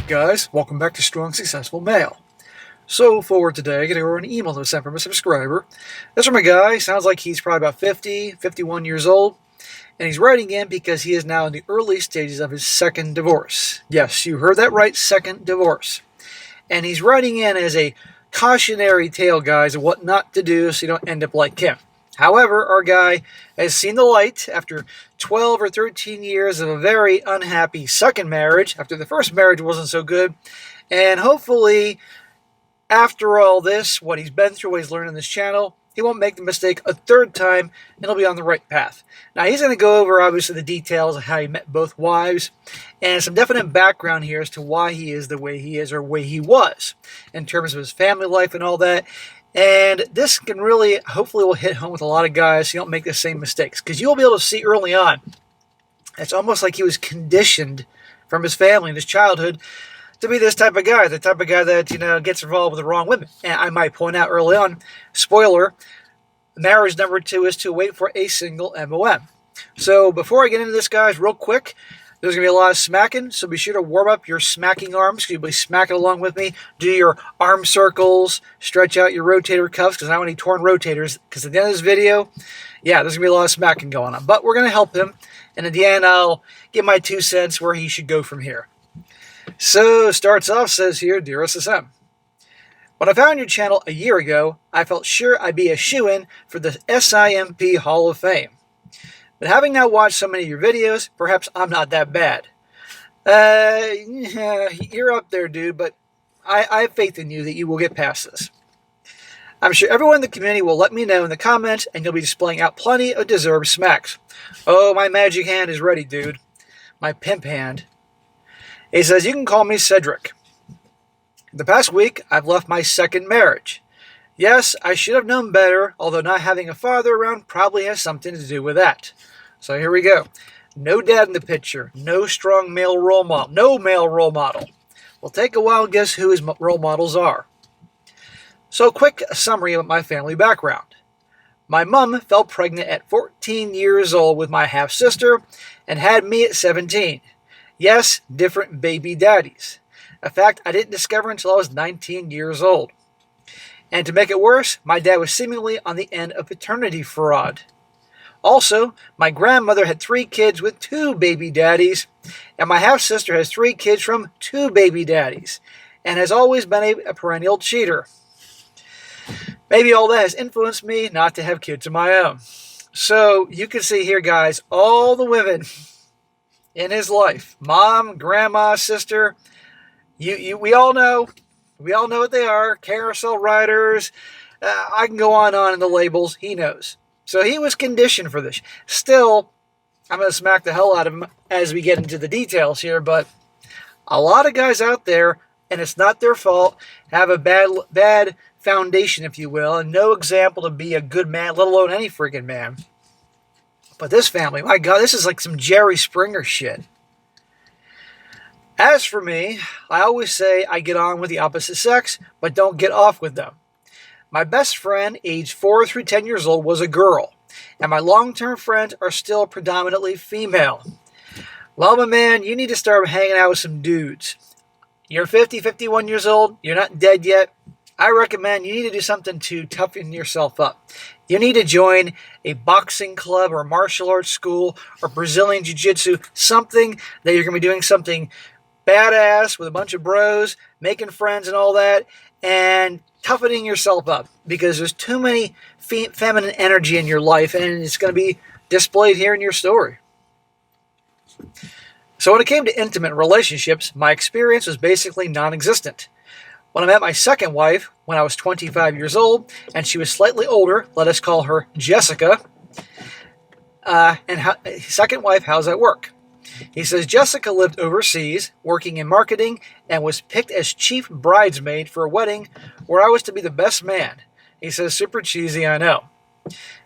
Alright guys, welcome back to Strong Successful Male. So for today, I get an email that was sent from a subscriber. This from a guy, sounds like he's probably about 50, 51 years old. And he's writing in because he is now in the early stages of his second divorce. Yes, you heard that right, second divorce. And he's writing in as a cautionary tale, guys, of what not to do so you don't end up like him. However, our guy has seen the light after 12 or 13 years of a very unhappy second marriage, after the first marriage wasn't so good, and hopefully, after all this, what he's been through, what he's learned on this channel, he won't make the mistake a third time, and he'll be on the right path. Now, he's going to go over, obviously, the details of how he met both wives, and some definite background here as to why he is the way he is, or way he was, in terms of his family life and all that. And this can really, hopefully, will hit home with a lot of guys so you don't make the same mistakes. Because you'll be able to see early on, it's almost like he was conditioned from his family and his childhood to be this type of guy, the type of guy that, gets involved with the wrong women. And I might point out early on, spoiler, marriage number 2 is to wait for a single MOM. So before I get into this, guys, real quick, there's going to be a lot of smacking, so be sure to warm up your smacking arms. You'll be smacking along with me. Do your arm circles, stretch out your rotator cuffs, because I don't want any torn rotators, because at the end of this video, yeah, there's going to be a lot of smacking going on. But we're going to help him, and at the end, I'll give my 2 cents where he should go from here. So, starts off, says here, Dear SSM, when I found your channel a year ago, I felt sure I'd be a shoo-in for the SIMP Hall of Fame. But having now watched so many of your videos, perhaps I'm not that bad. Yeah, you're up there, dude, but I have faith in you that you will get past this. I'm sure everyone in the community will let me know in the comments, and you'll be displaying out plenty of deserved smacks. Oh, my magic hand is ready, dude. My pimp hand. He says, you can call me Cedric. The past week, I've left my second marriage. Yes, I should have known better, although not having a father around probably has something to do with that. So here we go. No dad in the picture. No strong male role model. No male role model. We'll take a while to guess who his role models are. So quick summary of my family background. My mom fell pregnant at 14 years old with my half-sister and had me at 17. Yes, different baby daddies. A fact I didn't discover until I was 19 years old. And to make it worse, my dad was seemingly on the end of paternity fraud. Also, my grandmother had 3 kids with 2 baby daddies, and my half-sister has 3 kids from 2 baby daddies, and has always been a perennial cheater. Maybe all that has influenced me not to have kids of my own. So, you can see here, guys, all the women in his life, mom, grandma, sister, we all know what they are, carousel riders, I can go on in the labels, he knows. So he was conditioned for this. Still, I'm going to smack the hell out of him as we get into the details here, but a lot of guys out there, and it's not their fault, have a bad foundation, if you will, and no example to be a good man, let alone any freaking man. But this family, my God, this is like some Jerry Springer shit. As for me, I always say I get on with the opposite sex, but don't get off with them. My best friend, aged 4 through 10 years old, was a girl, and my long-term friends are still predominantly female. Well, my man, you need to start hanging out with some dudes. You're 50, 51 years old, you're not dead yet. I recommend you need to do something to toughen yourself up. You need to join a boxing club or martial arts school or Brazilian jiu-jitsu, something that you're going to be doing something badass with a bunch of bros, making friends and all that, and toughening yourself up, because there's too many feminine energy in your life, and it's going to be displayed here in your story. So when it came to intimate relationships, my experience was basically non-existent. When I met my second wife, when I was 25 years old, and she was slightly older, let us call her Jessica, second wife, how's that work? He says, Jessica lived overseas, working in marketing, and was picked as chief bridesmaid for a wedding where I was to be the best man. He says, super cheesy, I know.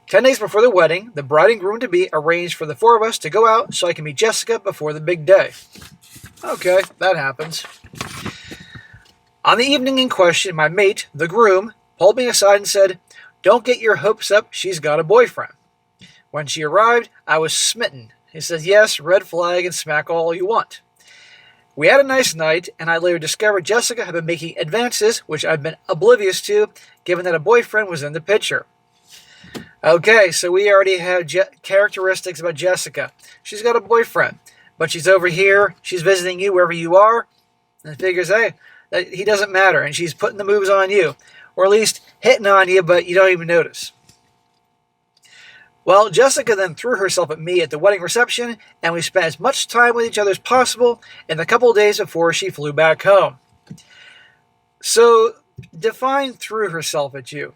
10 days before the wedding, the bride and groom-to-be arranged for the 4 of us to go out so I can meet Jessica before the big day. Okay, that happens. On the evening in question, my mate, the groom, pulled me aside and said, don't get your hopes up, she's got a boyfriend. When she arrived, I was smitten. He says, yes, red flag and smack all you want. We had a nice night, and I later discovered Jessica had been making advances, which I'd been oblivious to, given that a boyfriend was in the picture. Okay, so we already have characteristics about Jessica. She's got a boyfriend, but she's over here, she's visiting you wherever you are, and figures, hey, that he doesn't matter, and she's putting the moves on you, or at least hitting on you, but you don't even notice. Well, Jessica then threw herself at me at the wedding reception, and we spent as much time with each other as possible in the couple of days before she flew back home. So, define threw herself at you.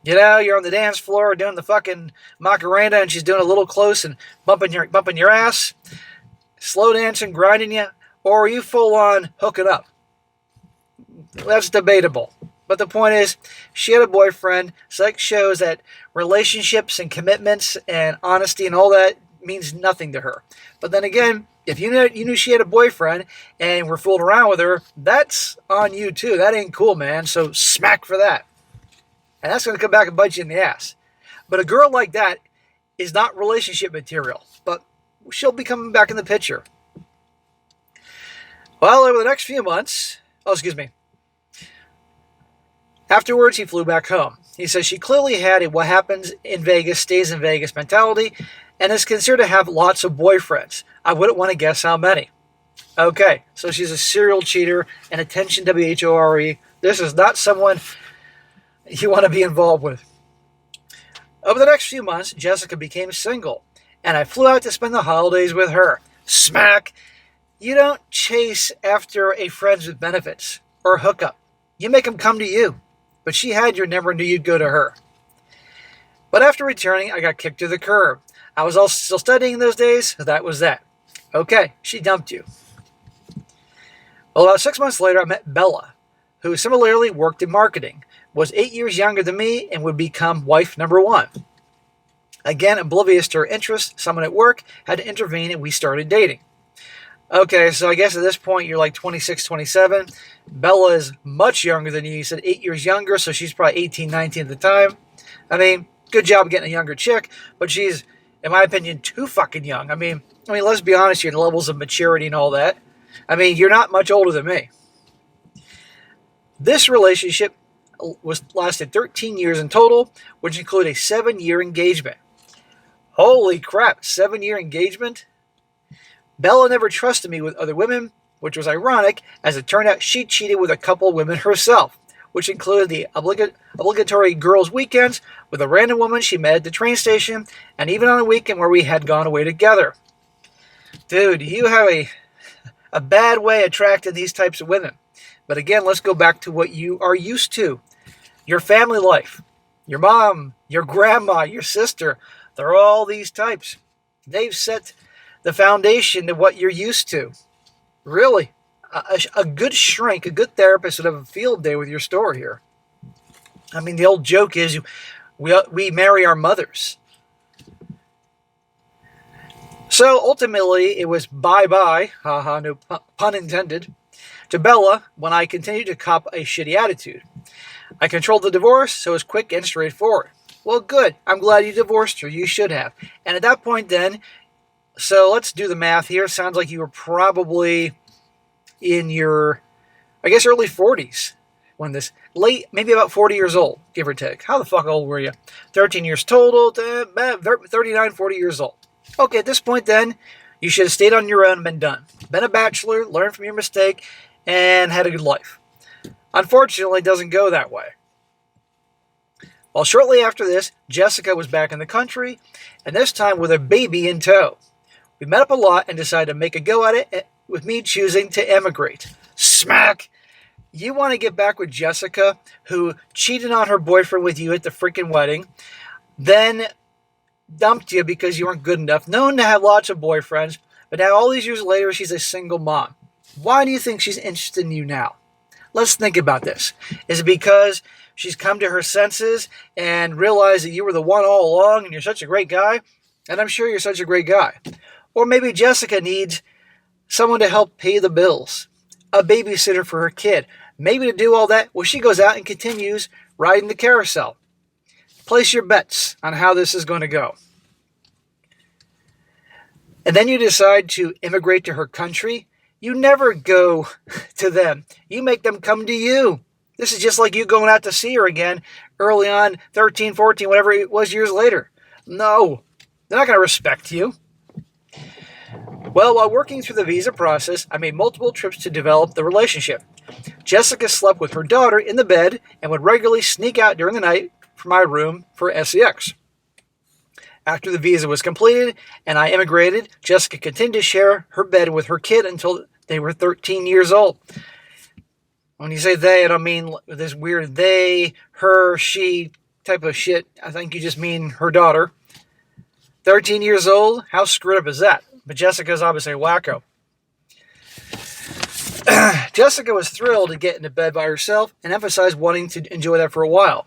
You know, you're on the dance floor doing the fucking Macarena, and she's doing a little close and bumping your ass, slow dancing, grinding you, or are you full on hooking up? That's debatable. But the point is, she had a boyfriend. Psych shows that relationships and commitments and honesty and all that means nothing to her. But then again, if you knew she had a boyfriend and were fooled around with her, that's on you too. That ain't cool, man. So smack for that. And that's going to come back and bite you in the ass. But a girl like that is not relationship material. But she'll be coming back in the picture. Well, over the next few months... Afterwards, he flew back home. He says she clearly had a what happens in Vegas stays in Vegas mentality and is considered to have lots of boyfriends. I wouldn't want to guess how many. Okay, so she's a serial cheater, and attention WHORE. This is not someone you want to be involved with. Over the next few months, Jessica became single, and I flew out to spend the holidays with her. Smack! You don't chase after a friends with benefits or hookup. You make them come to you. But she had your number and knew you'd go to her. But after returning, I got kicked to the curb. I was also still studying in those days, so that was that. Okay, she dumped you. Well, about 6 months later, I met Bella, who similarly worked in marketing, was 8 years younger than me, and would become wife number 1. Again, oblivious to her interests, someone at work had to intervene, and we started dating. Okay, so I guess at this point you're like 26, 27. Bella is much younger than you. You said 8 years younger, so she's probably 18, 19 at the time. I mean, good job getting a younger chick, but she's, in my opinion, too fucking young. I mean, let's be honest here, the levels of maturity and all that. I mean, you're not much older than me. This relationship lasted 13 years in total, which included a 7-year engagement. Holy crap, 7-year engagement? Bella never trusted me with other women, which was ironic, as it turned out she cheated with a couple women herself, which included the obligatory girls' weekends with a random woman she met at the train station, and even on a weekend where we had gone away together. Dude, you have a bad way attracting these types of women. But again, let's go back to what you are used to. Your family life, your mom, your grandma, your sister, they're all these types. They've set the foundation to what you're used to. Really, a good shrink, a good therapist would have a field day with your story here. I mean, the old joke is we marry our mothers. So ultimately, it was bye-bye, haha, no pun intended, to Bella when I continued to cop a shitty attitude. I controlled the divorce, so it was quick and straightforward. Well, good. I'm glad you divorced her. You should have. And at that point then, so let's do the math here. Sounds like you were probably in your, I guess, early 40s when this, maybe about 40 years old, give or take. How the fuck old were you? 13 years total, 39, 40 years old. Okay, at this point then, you should have stayed on your own and been done. Been a bachelor, learned from your mistake, and had a good life. Unfortunately, it doesn't go that way. Well, shortly after this, Jessica was back in the country, and this time with a baby in tow. We met up a lot and decided to make a go at it, with me choosing to emigrate. Smack! You want to get back with Jessica, who cheated on her boyfriend with you at the freaking wedding, then dumped you because you weren't good enough, known to have lots of boyfriends, but now all these years later, she's a single mom. Why do you think she's interested in you now? Let's think about this. Is it because she's come to her senses and realized that you were the one all along and you're such a great guy? And I'm sure you're such a great guy. Or maybe Jessica needs someone to help pay the bills, a babysitter for her kid. Maybe to do all that, well, she goes out and continues riding the carousel. Place your bets on how this is going to go. And then you decide to immigrate to her country. You never go to them. You make them come to you. This is just like you going out to see her again early on, 13, 14, whatever it was years later. No, they're not going to respect you. Well, while working through the visa process, I made multiple trips to develop the relationship. Jessica slept with her daughter in the bed and would regularly sneak out during the night from my room for sex. After the visa was completed and I immigrated, Jessica continued to share her bed with her kid until they were 13 years old. When you say they, I don't mean this weird they, her, she type of shit. I think you just mean her daughter. 13 years old? How screwed up is that? But Jessica's obviously a wacko. Jessica was thrilled to get into bed by herself and emphasized wanting to enjoy that for a while.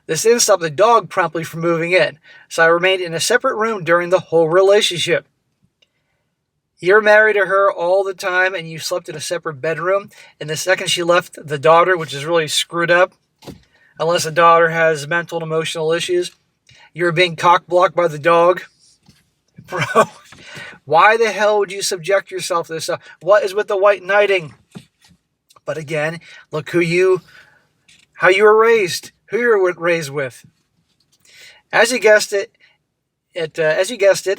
This didn't stop the dog promptly from moving in, so I remained in a separate room during the whole relationship. You're married to her all the time and you slept in a separate bedroom, and the second she left the daughter, which is really screwed up, unless the daughter has mental and emotional issues, you're being cock-blocked by the dog. Bro, why the hell would you subject yourself to this stuff? What is with the white knighting? But again, look how you were raised, who you were raised with. As you guessed it,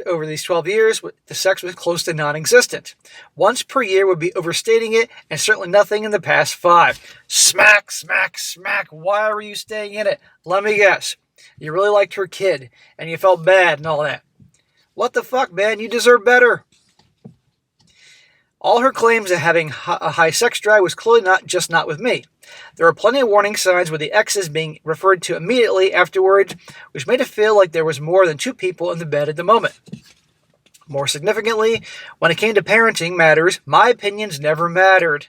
over these 12 years, the sex was close to non-existent. Once per year would be overstating it, and certainly nothing in the past 5. Smack, smack, smack. Why were you staying in it? Let me guess. You really liked her kid, and you felt bad and all that. What the fuck, man? You deserve better. All her claims of having a high sex drive was clearly not with me. There were plenty of warning signs with the exes being referred to immediately afterwards, which made it feel like there was more than 2 people in the bed at the moment. More significantly, when it came to parenting matters, my opinions never mattered.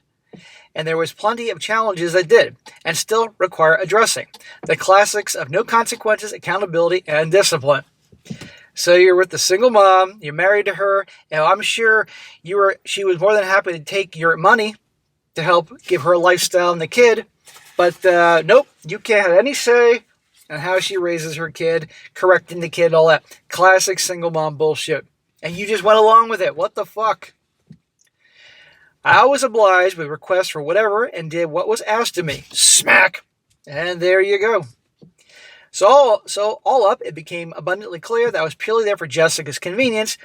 And there was plenty of challenges that did, and still require addressing. The classics of no consequences, accountability, and discipline. So you're with the single mom, you're married to her, and I'm sure she was more than happy to take your money to help give her a lifestyle and the kid, but nope, you can't have any say on how she raises her kid, correcting the kid, all that. Classic single mom bullshit. And you just went along with it. What the fuck? I was obliged with requests for whatever and did what was asked of me. Smack! And there you go. So all up, it became abundantly clear that I was purely there for Jessica's convenience.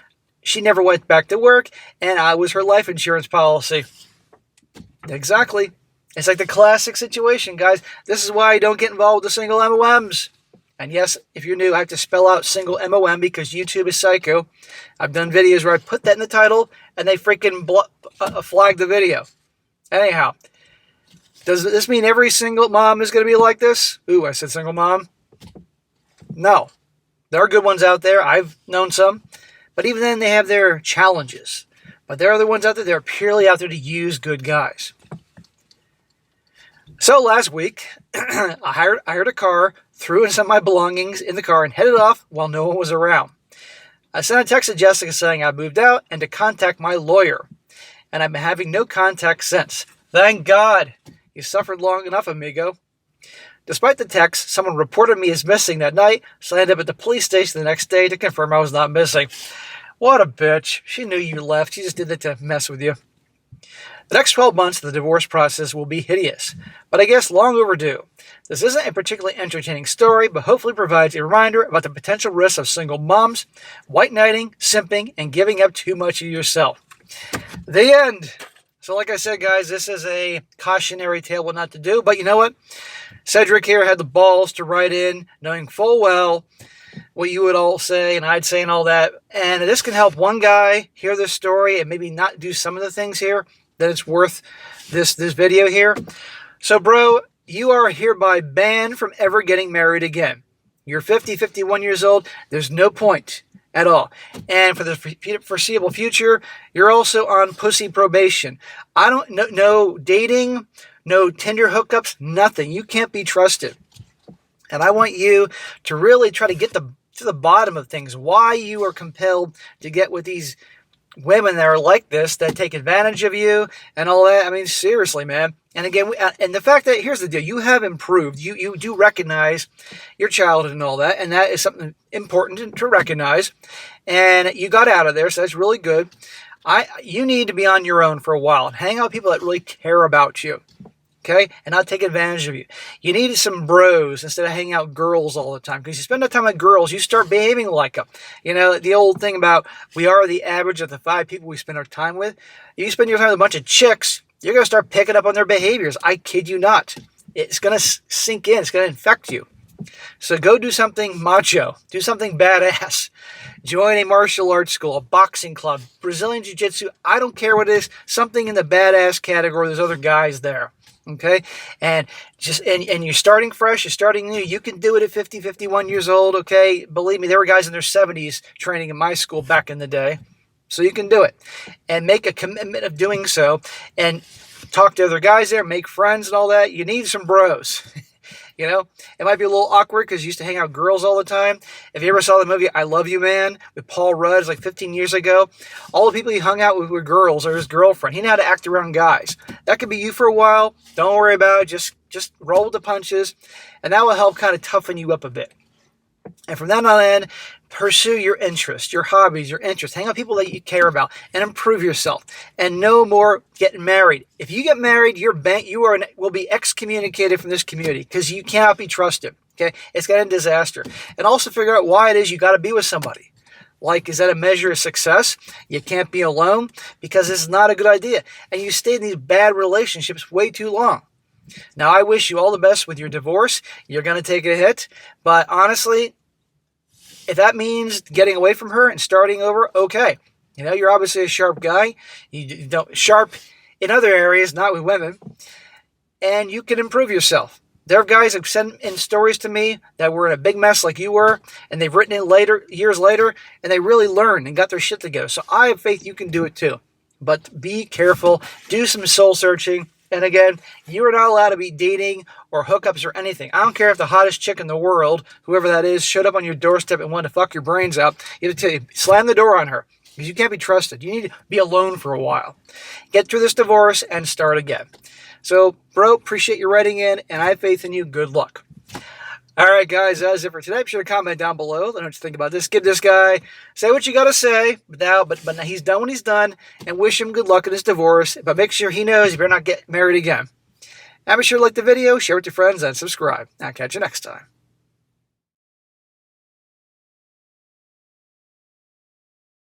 She never went back to work, and I was her life insurance policy. Exactly. It's like the classic situation, guys. This is why I don't get involved with the single MOMs. And yes, if you're new, I have to spell out single MOM because YouTube is psycho. I've done videos where I put that in the title, and they freaking flag the video. Anyhow, does this mean every single mom is going to be like this? Ooh, I said single mom. No. There are good ones out there. I've known some. But even then, they have their challenges. But there are other ones out there that are purely out there to use good guys. So last week, I hired a car, threw in some of my belongings in the car, and headed off while no one was around. I sent a text to Jessica saying I moved out and to contact my lawyer. And I've been having no contact since. Thank God. You suffered long enough, amigo. Despite the text, someone reported me as missing that night, so I ended up at the police station the next day to confirm I was not missing. What a bitch. She knew you left. She just did it to mess with you. The next 12 months of the divorce process will be hideous, but I guess long overdue. This isn't a particularly entertaining story, but hopefully provides a reminder about the potential risks of single moms, white knighting, simping, and giving up too much of yourself. The end. So like I said, guys, this is a cautionary tale what not to do, but you know what? Cedric here had the balls to write in, knowing full well what you would all say and I'd say and all that. And this can help one guy hear this story and maybe not do some of the things here that it's worth this video here. So, bro, you are hereby banned from ever getting married again. You're 50, 51 years old. There's no point at all. And for the foreseeable future, you're also on pussy probation. I don't know, no dating, no Tinder hookups, nothing. You can't be trusted. And I want you to really try to get to the bottom of things. Why you are compelled to get with these women that are like this, that take advantage of you and all that. I mean, seriously, man. And again, and the fact that, here's the deal, you have improved. You do recognize your childhood and all that, and that is something important to recognize. And you got out of there, so that's really good. You need to be on your own for a while and hang out with people that really care about you. Okay, and not take advantage of you. You need some bros instead of hanging out with girls all the time. Because you spend the time with girls, you start behaving like them. You know, the old thing about we are the average of the 5 people we spend our time with. You spend your time with a bunch of chicks, you're going to start picking up on their behaviors. I kid you not. It's going to sink in. It's going to infect you. So go do something macho. Do something badass. Join a martial arts school, a boxing club, Brazilian Jiu-Jitsu. I don't care what it is. Something in the badass category. There's other guys there. Okay, and you're starting fresh, you're starting new. You can do it at 50, 51 years old. Okay, believe me, there were guys in their 70s training in my school back in the day, so you can do it and make a commitment of doing so. And talk to other guys there, make friends and all that. You need some bros. You know, it might be a little awkward because you used to hang out with girls all the time. If you ever saw the movie I Love You Man with Paul Rudd, like 15 years ago, all the people he hung out with were girls or his girlfriend. He knew how to act around guys. That could be you for a while. Don't worry about it. Just roll with the punches, and that will help kind of toughen you up a bit. And from then on in, pursue your interests, your hobbies, your interests. Hang out with people that you care about and improve yourself. And no more getting married. If you get married, will be excommunicated from this community because you cannot be trusted. Okay, it's got a disaster. And also figure out why it is you got to be with somebody. Like, is that a measure of success? You can't be alone because it's not a good idea. And you stay in these bad relationships way too long. Now, I wish you all the best with your divorce. You're going to take a hit. But honestly, if that means getting away from her and starting over, okay. You know, you're obviously a sharp guy. You don't sharp in other areas, not with women. And you can improve yourself. There are guys that sent in stories to me that were in a big mess like you were, and they've written it years later, and they really learned and got their shit together. So I have faith you can do it too. But be careful. Do some soul searching. And again, you are not allowed to be dating or hookups or anything. I don't care if the hottest chick in the world, whoever that is, showed up on your doorstep and wanted to fuck your brains out. You have to tell you, slam the door on her because you can't be trusted. You need to be alone for a while. Get through this divorce and start again. So, bro, appreciate you writing in, and I have faith in you. Good luck. All right, guys, that's it for today. Be sure to comment down below. Let me know what you think about this. Give this guy, say what you got to say, but now he's done what he's done, and wish him good luck in his divorce. But make sure he knows you better not get married again. And be sure to like the video, share it with your friends, and subscribe. I'll catch you next time.